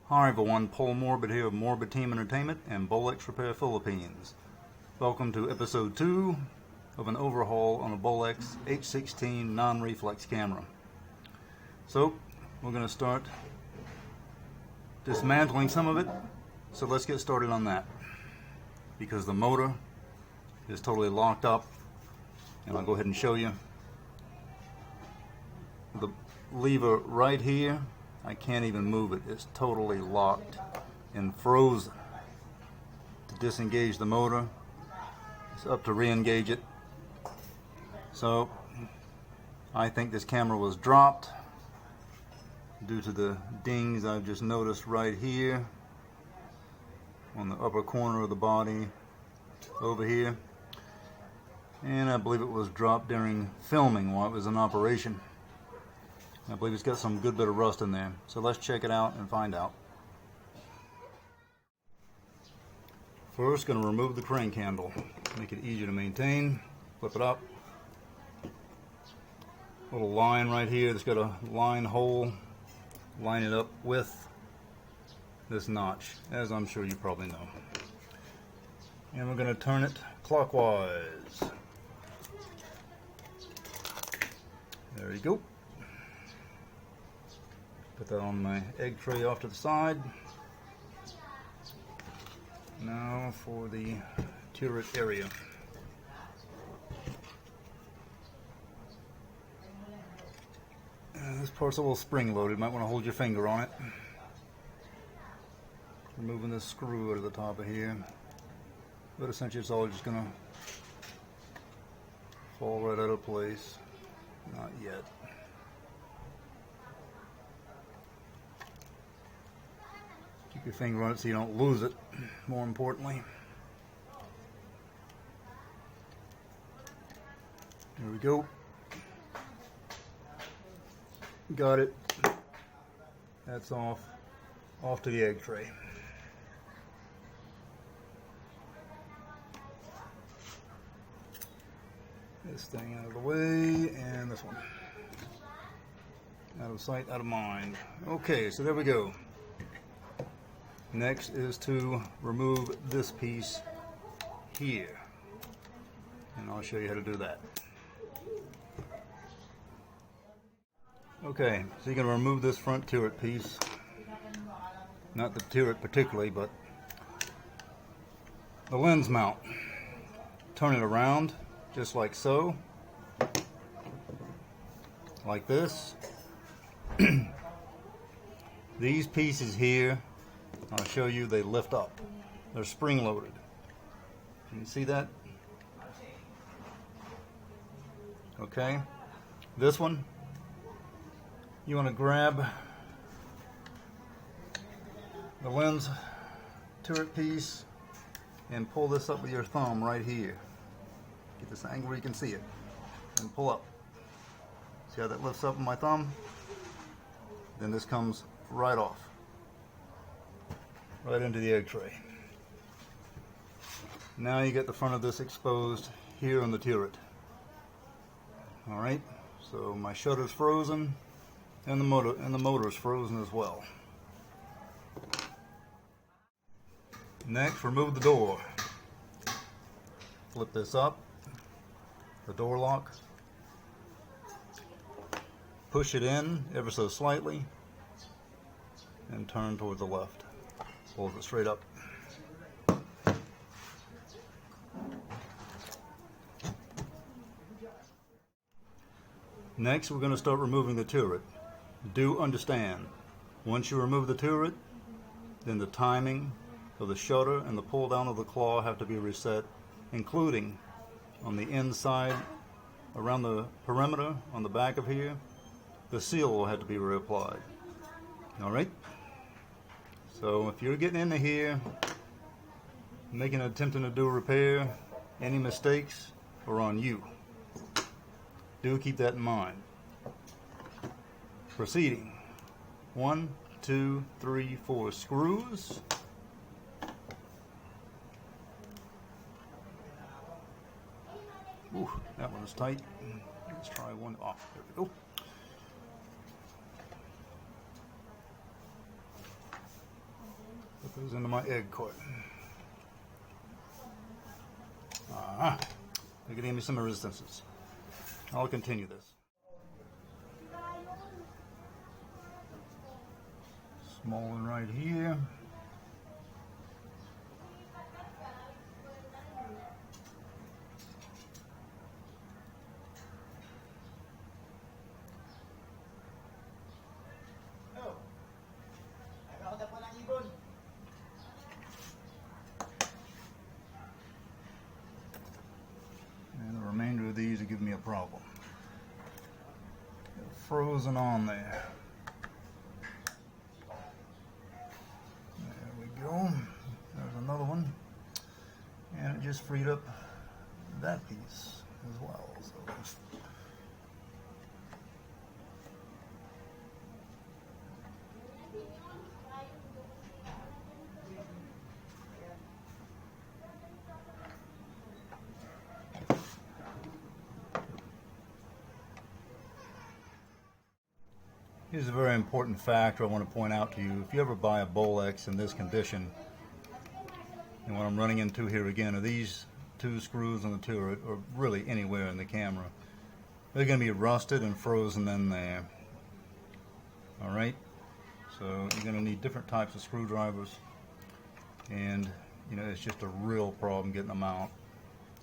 Hi everyone, Paul Morbid here of Morbid Team Entertainment and Bolex Repair Philippines. Welcome to episode 2 of an overhaul on a Bolex H-16 non-reflex camera. So, we're going to start dismantling some of it, so let's get started on that. Because the motor is totally locked up, and I'll go ahead and show you. The lever right here, I can't even move it. It's totally locked and frozen. To disengage the motor, it's up to re-engage it. So I think this camera was dropped due to the dings I've just noticed right here on the upper corner of the body over here. And I believe it was dropped during filming while it was in operation. I believe it's got some good bit of rust in there. So let's check it out and find out. First, going to remove the crank handle. Make it easier to maintain. Flip it up. Little line right here that's got a line hole. Line it up with this notch, as I'm sure you probably know. And we're going to turn it clockwise. There you go. Put that on my egg tray off to the side. Now for the turret area. This part's a little spring loaded. Might want to hold your finger on it. Removing this screw out of the top of here. But essentially it's all just going to fall right out of place. Not yet. Keep your finger on it so you don't lose it, more importantly. There we go. Got it. That's off to the egg tray. This thing out of the way, and this one. Out of sight, out of mind. Okay, so there we go. Next is to remove this piece here. And I'll show you how to do that. Okay, so you're going to remove this front turret piece. Not the turret particularly, but the lens mount. Turn it around, just like so. Like this. These pieces here, I'll show you, they lift up. They're spring loaded. Can you see that? Okay. This one, you want to grab the lens turret piece and pull this up with your thumb right here. Get this angle where you can see it. And pull up. See how that lifts up with my thumb? Then this comes right off. Right into the egg tray. Now you get the front of this exposed here on the turret. Alright, so my shutter's frozen and the motor's frozen as well. Next, remove the door. Flip this up, the door lock. Push it in ever so slightly and turn towards the left. Pulls it straight up. Next, we're going to start removing the turret. Do understand, once you remove the turret, then the timing of the shutter and the pull down of the claw have to be reset, including on the inside, around the perimeter, on the back of here, the seal will have to be reapplied. Alright? So if you're getting into here, attempting to do a repair, any mistakes are on you. Do keep that in mind. Proceeding. 1, 2, 3, 4 screws. Ooh, that one is tight. Let's try one off. There we go. Goes into my egg court. They can give me some resistances. I'll continue this. Small one right here. And the remainder of these are giving me a problem. They're frozen on there. There we go. There's another one. And it just freed up that piece as well. So. Here's a very important factor I want to point out to you. If you ever buy a Bolex in this condition, and what I'm running into here again are these two screws on the turret, or really anywhere in the camera, they're going to be rusted and frozen in there. Alright, so you're going to need different types of screwdrivers, and you know, it's just a real problem getting them out.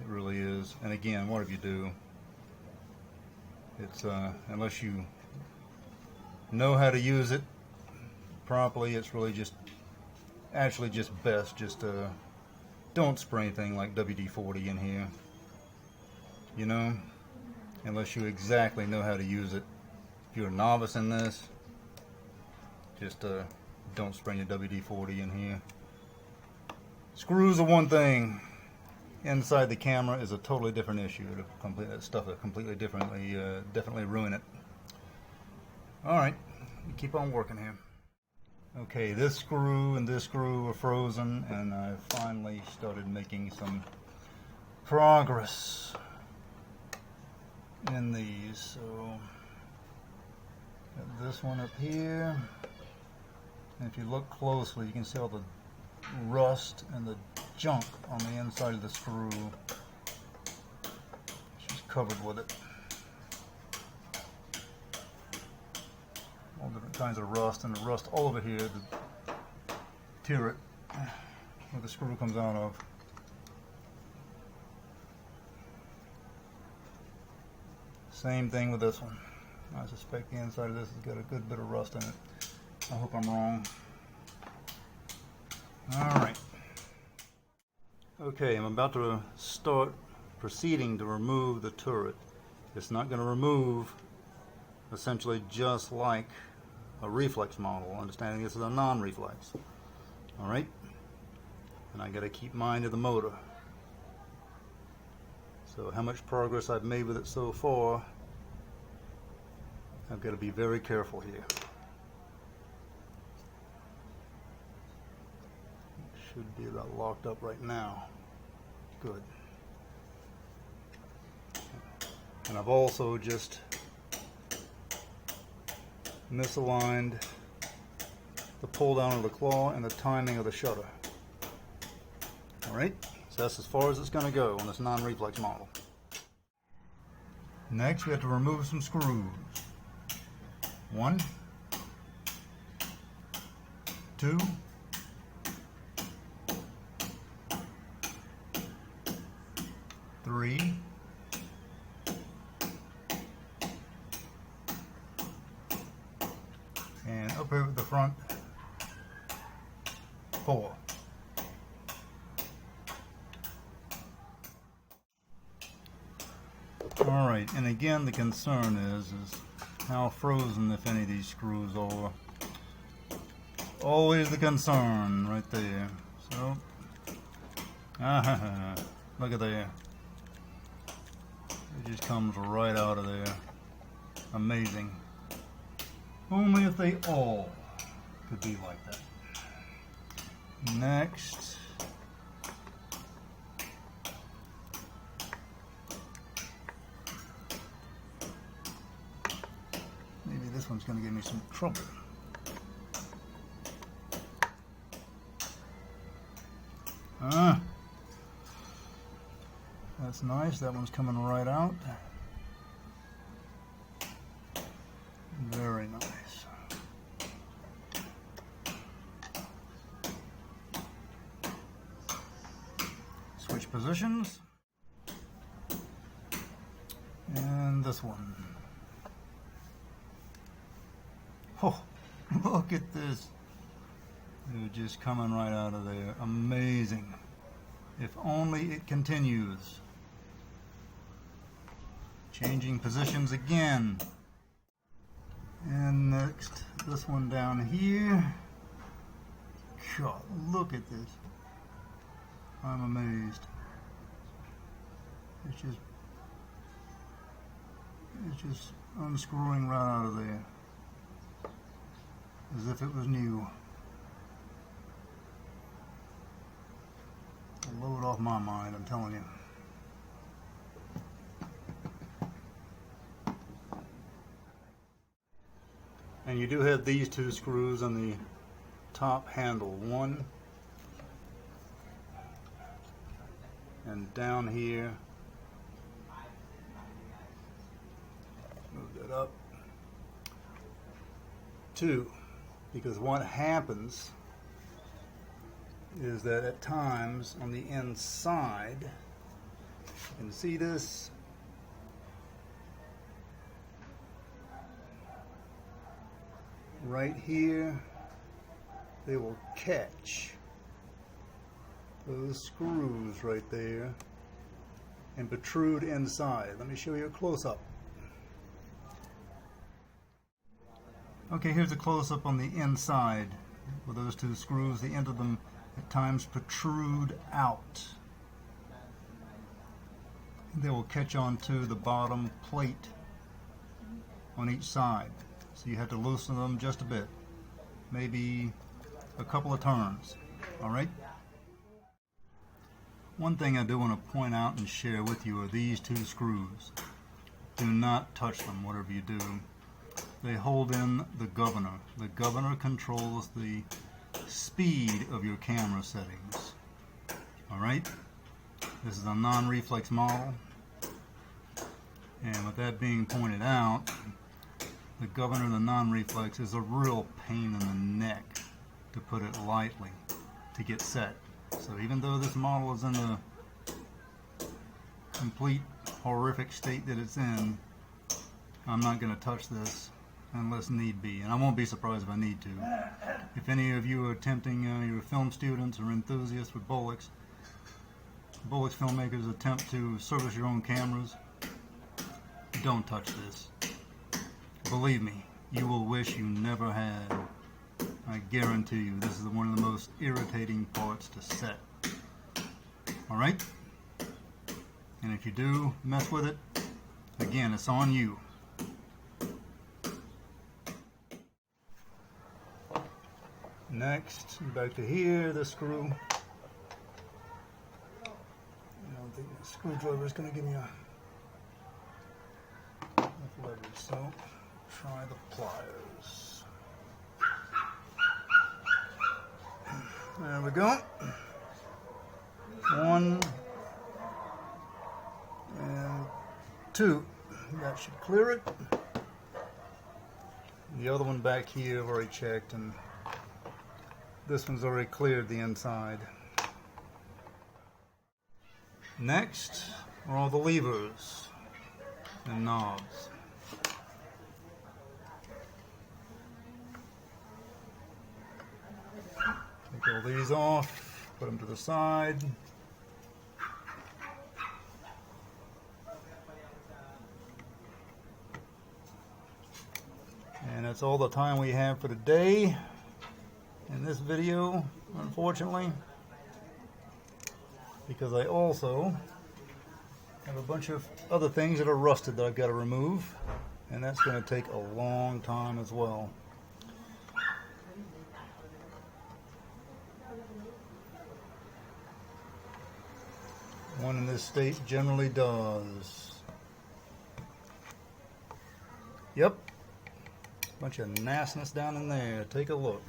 It really is. And again, whatever you do, it's unless you know how to use it properly, it's really just best just don't spray anything like WD-40 in here, you know, unless you exactly know how to use it. If you're a novice in this, just don't spray your WD-40 in here. Screws are one thing. Inside the camera is a totally different issue. Stuff that completely differently, definitely ruin it. Alright, keep on working here. Okay, this screw and this screw are frozen, and I finally started making some progress in these. So, got this one up here, and if you look closely, you can see all the rust and the junk on the inside of the screw. She's covered with it. All different kinds of rust, and the rust all over here, the turret where the screw comes out of. Same thing with this one. I suspect the inside of this has got a good bit of rust in it. I hope I'm wrong. Alright. Okay, I'm about to start proceeding to remove the turret. It's not going to remove essentially just like a reflex model, understanding this is a non-reflex. Alright? And I got to keep mind of the motor. So how much progress I've made with it so far, I've got to be very careful here. It should be about locked up right now. Good. And I've also just misaligned the pull down of the claw and the timing of the shutter. Alright, so that's as far as it's going to go on this non-reflex model. Next we have to remove some screws. 1, 2, 3, and up here at the front, 4. Alright, and again the concern is how frozen, if any, of these screws are. Always the concern right there. So, look at there. It just comes right out of there. Amazing. Only if they all could be like that. Next. Maybe this one's going to give me some trouble. That's nice. That one's coming right out. Very nice. Switch positions. And this one. Oh, look at this. They're just coming right out of there. Amazing. If only it continues. Changing positions again. And next, this one down here. God, look at this. I'm amazed. It's just unscrewing right out of there. As if it was new. A load off my mind, I'm telling you. And you do have these two screws on the top handle. One, and down here. Move that up. Two, because what happens is that at times on the inside, you can see this, right here, they will catch those screws right there and protrude inside. Let me show you a close-up. Okay, here's a close-up on the inside with those two screws. The end of them at times protrude out. They will catch onto the bottom plate on each side. So you have to loosen them just a bit, maybe a couple of turns. All right? One thing I do want to point out and share with you are these two screws. Do not touch them, whatever you do. They hold in the governor. The governor controls the speed of your camera settings. All right? This is a non-reflex model. And with that being pointed out, the governor of the non-reflex is a real pain in the neck, to put it lightly, to get set. So even though this model is in the complete horrific state that it's in, I'm not going to touch this unless need be, and I won't be surprised if I need to. If any of you are attempting, you're film students or enthusiasts with Bolex filmmakers attempt to service your own cameras, don't touch this. Believe me, you will wish you never had. I guarantee you, this is one of the most irritating parts to set. Alright? And if you do mess with it, again, it's on you. Next, back to here, the screw. I don't think the screwdriver is going to give me enough leverage, so try the pliers. There we go. One and two. That should clear it. The other one back here I've already checked, and this one's already cleared the inside. Next are all the levers and knobs. Take all these off, put them to the side. And that's all the time we have for today in this video, unfortunately, because I also have a bunch of other things that are rusted that I've got to remove, and that's going to take a long time as well. One in this state generally does. Yep. Bunch of nastiness down in there. Take a look.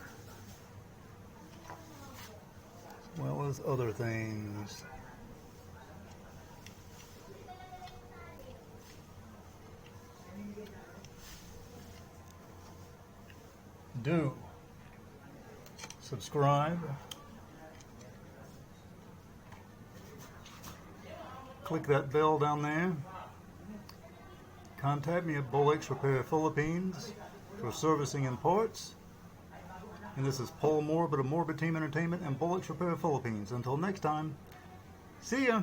well as other things. Do subscribe, click that bell down there, contact me at Bolex Repair Philippines for servicing and parts. And this is Paul Morbid of Morbid Team Entertainment and Bolex Repair Philippines. Until next time, see ya!